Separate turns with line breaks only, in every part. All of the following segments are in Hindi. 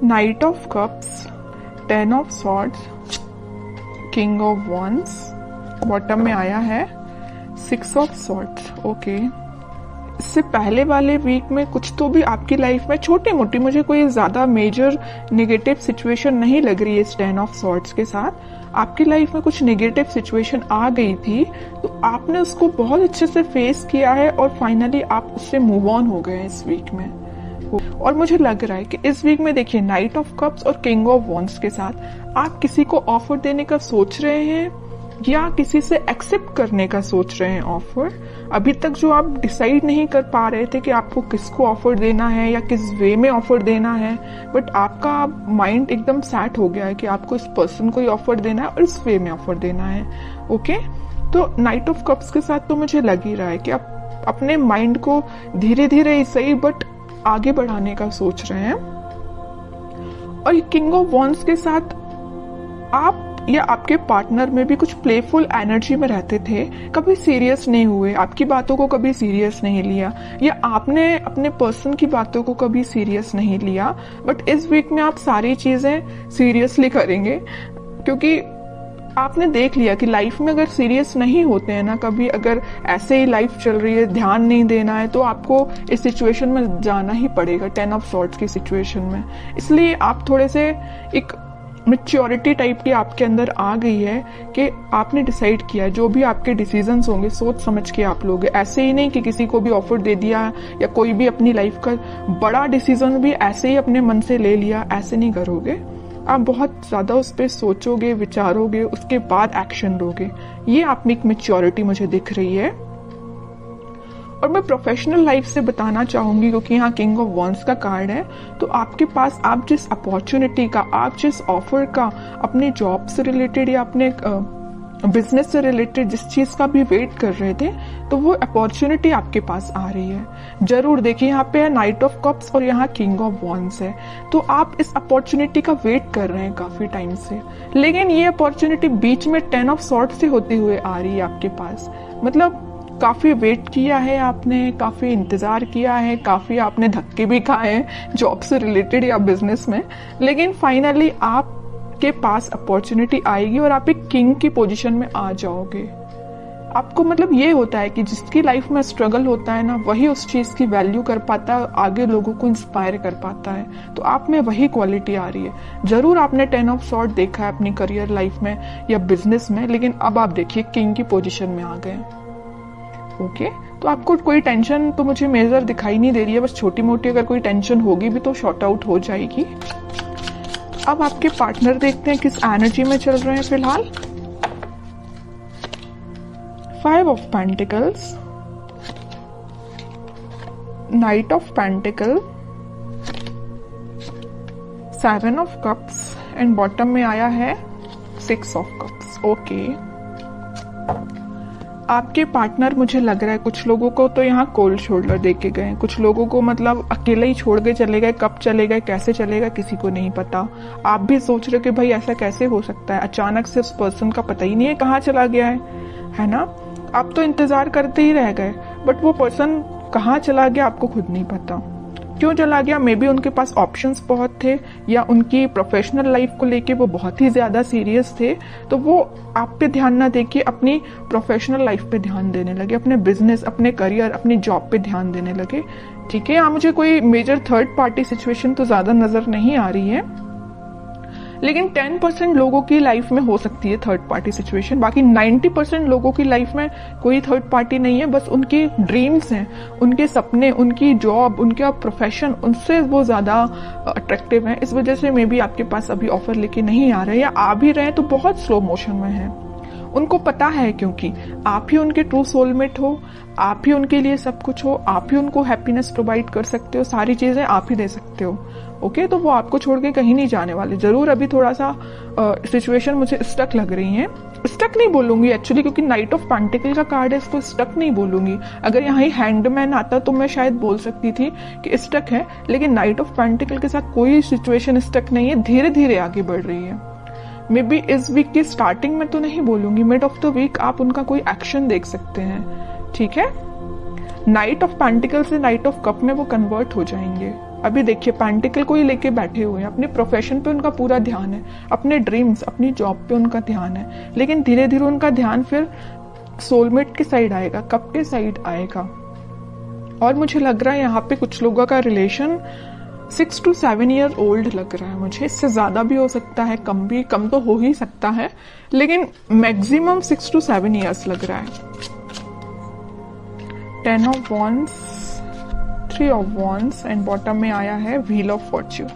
Night of cups, 10 of swords, king of wands, bottom में आया है 6 ऑफ सॉर्ड्स। ओके, इससे पहले वाले वीक में कुछ तो भी आपकी लाइफ में छोटी मोटी, मुझे कोई ज्यादा मेजर नेगेटिव सिचुएशन नहीं लग रही है इस 10 ऑफ सॉर्ड्स के साथ। आपकी लाइफ में कुछ नेगेटिव सिचुएशन आ गई थी तो आपने उसको बहुत अच्छे से फेस किया है और फाइनली आप उससे मूव ऑन हो गए इस वीक में। और मुझे लग रहा है कि इस वीक में देखिए नाइट ऑफ कप्स और किंग ऑफ वॉन्ड्स के साथ आप किसी को ऑफर देने का सोच रहे हैं या किसी से एक्सेप्ट करने का सोच रहे हैं ऑफर। अभी तक जो आप डिसाइड नहीं कर पा रहे थे कि आपको किसको ऑफर देना है या किस वे में ऑफर देना है, बट आपका माइंड एकदम सेट हो गया है कि आपको इस पर्सन को ही ऑफर देना है और इस वे में ऑफर देना है। ओके, तो नाइट ऑफ कप्स के साथ तो मुझे लग ही रहा है कि आप अपने माइंड को धीरे धीरे ही सही बट आगे बढ़ाने का सोच रहे हैं। और किंग ऑफ वॉन्ड्स के साथ आप या आपके पार्टनर में भी कुछ प्लेफुल एनर्जी में रहते थे, कभी सीरियस नहीं हुए, आपकी बातों को कभी सीरियस नहीं लिया या आपने अपने पर्सन की बातों को कभी सीरियस नहीं लिया। बट इस वीक में आप सारी चीजें सीरियसली करेंगे क्योंकि आपने देख लिया कि लाइफ में अगर सीरियस नहीं होते हैं ना, कभी अगर ऐसे ही लाइफ चल रही है, ध्यान नहीं देना है, तो आपको इस सिचुएशन में जाना ही पड़ेगा, 10 ऑफ सॉर्ड्स की सिचुएशन में। इसलिए आप थोड़े से एक मैच्योरिटी टाइप की आपके अंदर आ गई है कि आपने डिसाइड किया जो भी आपके डिसीजंस होंगे सोच समझ के आप लोगे। ऐसे ही नहीं कि किसी को भी ऑफर दे दिया या कोई भी अपनी लाइफ का बड़ा डिसीजन भी ऐसे ही अपने मन से ले लिया, ऐसे नहीं करोगे। आप बहुत ज्यादा उस पर सोचोगे, विचारोगे, उसके बाद एक्शन लोगे। ये आप में एक मैच्योरिटी मुझे दिख रही है। और मैं प्रोफेशनल लाइफ से बताना चाहूंगी क्योंकि यहाँ किंग ऑफ वॉन्ड्स का कार्ड है, तो आपके पास आप जिस अपॉर्चुनिटी का, आप जिस ऑफर का, अपने जॉब से रिलेटेड या अपने बिजनेस से रिलेटेड जिस चीज का भी वेट कर रहे थे, तो वो अपॉर्चुनिटी आपके पास आ रही है। जरूर देखिए यहाँ पे है नाइट ऑफ कप्स और यहाँ किंग ऑफ वॉन्ड्स है, तो आप इस अपॉर्चुनिटी का वेट कर रहे हैं काफी टाइम से, लेकिन ये अपॉर्चुनिटी बीच में 10 ऑफ सॉर्ड्स से होते हुए आ रही है आपके पास। मतलब काफी वेट किया है आपने, काफी इंतजार किया है, काफी आपने धक्के भी खाए हैं जॉब से रिलेटेड या बिजनेस में, लेकिन फाइनली आपके पास अपॉर्चुनिटी आएगी और आप एक किंग की पोजीशन में आ जाओगे। आपको मतलब ये होता है कि जिसकी लाइफ में स्ट्रगल होता है ना, वही उस चीज की वैल्यू कर पाता है, आगे लोगों को इंस्पायर कर पाता है। तो आप में वही क्वालिटी आ रही है। जरूर आपने 10 ऑफ सॉर्ड देखा है अपनी करियर लाइफ में या बिजनेस में, लेकिन अब आप देखिए किंग की पोजीशन में आ गए। ओके, तो आपको कोई टेंशन तो मुझे मेजर दिखाई नहीं दे रही है, बस छोटी मोटी अगर कोई टेंशन होगी भी तो शॉर्ट आउट हो जाएगी। अब आपके पार्टनर देखते हैं किस एनर्जी में चल रहे हैं फिलहाल। 5 of pentacles, night of pentacle, 7 of cups and bottom में आया है 6 ऑफ कप्स। ओके, आपके पार्टनर मुझे लग रहा है कुछ लोगों को तो यहाँ कोल्ड शोल्डर दे के गए, कुछ लोगों को मतलब अकेले ही छोड़ के चले गए। कब चले गए, कैसे चले गए, किसी को नहीं पता। आप भी सोच रहे हो कि भाई ऐसा कैसे हो सकता है, अचानक से उस पर्सन का पता ही नहीं है कहाँ चला गया है ना। आप तो इंतजार करते ही रह गए, बट वो पर्सन कहाँ चला गया आपको खुद नहीं पता। क्यों चला गया, मे बी उनके पास ऑप्शंस बहुत थे या उनकी प्रोफेशनल लाइफ को लेके वो बहुत ही ज्यादा सीरियस थे, तो वो आप पे ध्यान ना देके अपनी प्रोफेशनल लाइफ पे ध्यान देने लगे, अपने बिजनेस, अपने करियर, अपनी जॉब पे ध्यान देने लगे। ठीक है, यहाँ मुझे कोई मेजर थर्ड पार्टी सिचुएशन तो ज्यादा नजर नहीं आ रही है, लेकिन 10% लोगों की लाइफ में हो सकती है थर्ड पार्टी सिचुएशन। बाकी 90% लोगों की लाइफ में कोई थर्ड पार्टी नहीं है, बस उनकी ड्रीम्स हैं, उनके सपने, उनकी जॉब, उनका प्रोफेशन, उनसे वो ज्यादा अट्रैक्टिव है। इस वजह से मे बी आपके पास अभी ऑफर लेके नहीं आ रहे, या आ भी रहे तो बहुत स्लो मोशन में है। उनको पता है क्योंकि आप ही उनके ट्रू सोलमेट हो, आप ही उनके लिए सब कुछ हो, आप ही उनको हैप्पीनेस प्रोवाइड कर सकते हो, सारी चीजें आप ही दे सकते हो। ओके, तो वो आपको छोड़ के कहीं नहीं जाने वाले। जरूर अभी थोड़ा सा सिचुएशन मुझे स्टक लग रही है। स्टक नहीं बोलूंगी एक्चुअली, क्योंकि नाइट ऑफ पेंटिकल का कार्ड है, इसको स्टक नहीं बोलूंगी। अगर यहाँ ही हैंडमैन आता तो मैं शायद बोल सकती थी कि स्टक है, लेकिन नाइट ऑफ पेंटिकल के साथ कोई सिचुएशन स्टक नहीं है, धीरे धीरे आगे बढ़ रही है। मे बी इस वीक की स्टार्टिंग में तो नहीं बोलूंगी, मिड ऑफ द वीक आप उनका कोई एक्शन देख सकते हैं। ठीक है, नाइट ऑफ पेंटिकल से नाइट ऑफ कप में वो कन्वर्ट हो जाएंगे। अभी देखिए पेंटिकल को ही लेके बैठे हुए हैं, अपने प्रोफेशन पे उनका पूरा ध्यान है, अपने ड्रीम्स, अपनी जॉब पे उनका ध्यान है, लेकिन धीरे धीरे उनका ध्यान फिर सोलमेट के साइड आएगा, कब के साइड आएगा। और मुझे लग रहा है यहाँ पे कुछ लोगों का रिलेशन 6 to 7 ईयर ओल्ड लग रहा है मुझे, इससे ज्यादा भी हो सकता है, कम तो हो ही सकता है, लेकिन मैक्सिमम 6 to 7 ईयर्स लग रहा है। 10 of Wands, 3 of Wands and bottom में आया है व्हील ऑफ फॉर्च्यून।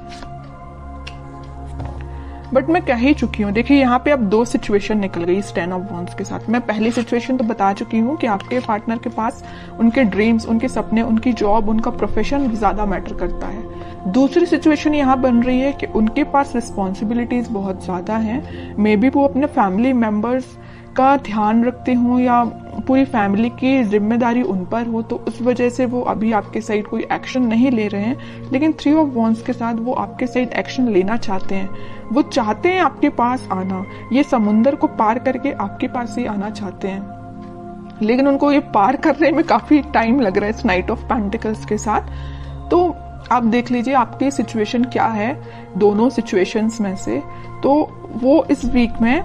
बट मैं कह ही चुकी हूँ, देखिए यहाँ पे अब 2 सिचुएशन निकल गई इस 10 ऑफ Wands के साथ। मैं पहली सिचुएशन तो बता चुकी हूँ कि आपके पार्टनर के पास उनके ड्रीम्स, उनके सपने, उनकी जॉब, उनका प्रोफेशन ज्यादा मैटर करता है। दूसरी सिचुएशन यहाँ बन रही है कि उनके पास रिस्पॉन्सिबिलिटीज बहुत ज्यादा हैं, मे बी वो अपने फैमिली मेंबर्स का ध्यान रखते हों या पूरी फैमिली की जिम्मेदारी उन पर हो, तो उस वजह से वो अभी आपके साइड कोई एक्शन नहीं ले रहे हैं। लेकिन 3 ऑफ Wands के साथ वो आपके साइड एक्शन लेना चाहते हैं, वो चाहते हैं आपके पास आना, ये समुंदर को पार करके आपके पास ही आना चाहते हैं, लेकिन उनको ये पार करने में काफी टाइम लग रहा है इस नाइट ऑफ पेंटिकल्स के साथ। तो आप देख लीजिए आपकी सिचुएशन क्या है दोनों सिचुएशंस में से। तो वो इस वीक में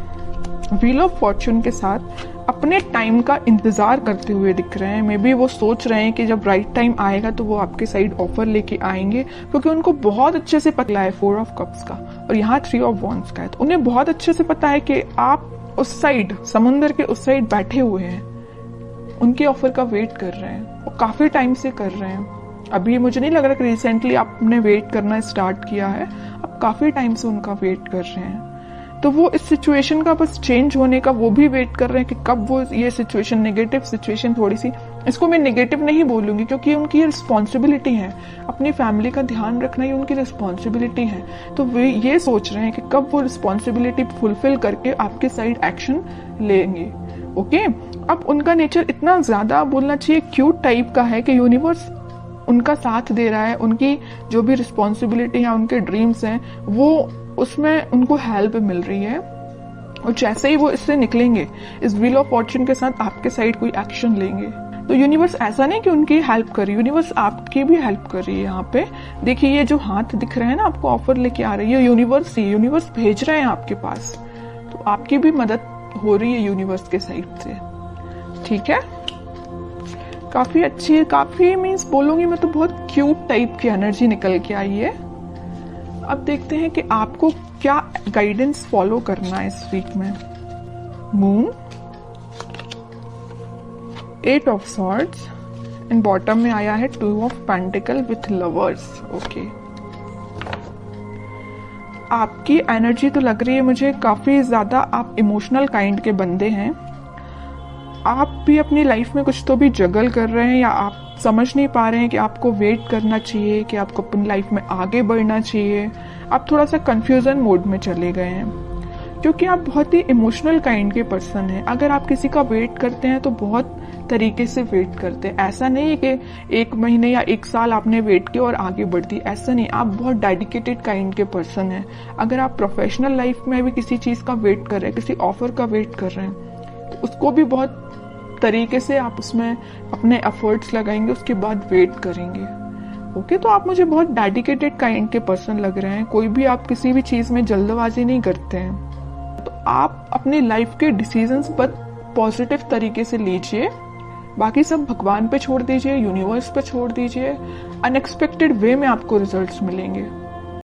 व्हील ऑफ फॉर्च्यून के साथ अपने टाइम का इंतजार करते हुए दिख रहे हैं। मे बी वो सोच रहे हैं कि जब राइट टाइम आएगा तो वो आपके साइड ऑफर लेके आएंगे, क्योंकि उनको बहुत अच्छे से पता है 4 ऑफ कप्स का और यहाँ 3 ऑफ Wands का है। तो उन्हें बहुत अच्छे से पता है कि आप उस साइड, समुंदर के उस साइड बैठे हुए हैं, उनके ऑफर का वेट कर रहे हैं, वो काफी टाइम से कर रहे हैं। अभी मुझे नहीं लग रहा कि रिसेंटली आपने वेट करना स्टार्ट किया है, आप काफी टाइम से उनका वेट कर रहे हैं। तो वो इस सिचुएशन का बस चेंज होने का वो भी वेट कर रहे हैं कि कब वो ये सिचुएशन, नेगेटिव सिचुएशन, थोड़ी सी, इसको मैं नेगेटिव नहीं बोलूंगी क्योंकि उनकी रिस्पॉन्सिबिलिटी है, अपनी फैमिली का ध्यान रखना ही उनकी रिस्पॉन्सिबिलिटी है। तो वे ये सोच रहे हैं कि कब वो रिस्पॉन्सिबिलिटी फुलफिल करके आपके साइड एक्शन लेंगे। ओके, अब उनका नेचर इतना ज्यादा बोलना चाहिए क्यूट टाइप का है कि यूनिवर्स उनका साथ दे रहा है, उनकी जो भी रिस्पॉन्सिबिलिटी है, उनके ड्रीम्स हैं, वो उसमें उनको हेल्प मिल रही है। और जैसे ही वो इससे निकलेंगे, इस व्हील ऑफ फॉर्च्यून के साथ आपके साइड कोई एक्शन लेंगे, तो यूनिवर्स ऐसा नहीं कि उनकी हेल्प कर रही है, यूनिवर्स आपकी भी हेल्प कर रही है। यहाँ पे देखिए ये जो हाथ दिख रहे हैं ना, आपको ऑफर लेके आ रही है यूनिवर्स, ही यूनिवर्स भेज रहे हैं आपके पास, तो आपकी भी मदद हो रही है यूनिवर्स के साइड से। ठीक है, काफी अच्छी है, काफी मीन्स बोलूंगी मैं तो बहुत क्यूट टाइप की एनर्जी निकल के आई है। अब देखते हैं कि आपको क्या गाइडेंस फॉलो करना है इस वीक में। Moon, 8 of swords and bottom में आया है 2 of pentacle with lovers. Okay, आपकी एनर्जी तो लग रही है मुझे काफी ज्यादा आप इमोशनल काइंड के बंदे हैं। आप भी अपनी लाइफ में कुछ तो भी जगल कर रहे हैं, या आप समझ नहीं पा रहे हैं कि आपको वेट करना चाहिए, कि आपको अपनी लाइफ में आगे बढ़ना चाहिए। आप थोड़ा सा कंफ्यूजन मोड में चले गए हैं, क्योंकि आप बहुत ही इमोशनल काइंड के पर्सन हैं। अगर आप किसी का वेट करते हैं तो बहुत तरीके से वेट करते हैं, ऐसा नहीं है कि 1 महीने या 1 साल आपने वेट किया और आगे बढ़ दी, ऐसा नहीं। आप बहुत डेडिकेटेड काइंड के पर्सन हैं। अगर आप प्रोफेशनल लाइफ में भी किसी चीज का वेट कर रहे हैं, किसी ऑफर का वेट कर रहे हैं, तो उसको भी बहुत तरीके से आप उसमें अपने एफर्ट्स लगाएंगे, उसके बाद वेट करेंगे। ओके, तो आप मुझे बहुत डेडिकेटेड काइंड के पर्सन लग रहे हैं। कोई भी आप किसी भी चीज में जल्दबाजी नहीं करते हैं। तो आप अपनी लाइफ के डिसीजंस पर पॉजिटिव तरीके से लीजिए, बाकी सब भगवान पे छोड़ दीजिए, यूनिवर्स पे छोड़ दीजिए। अनएक्सपेक्टेड वे में आपको रिजल्ट्स मिलेंगे।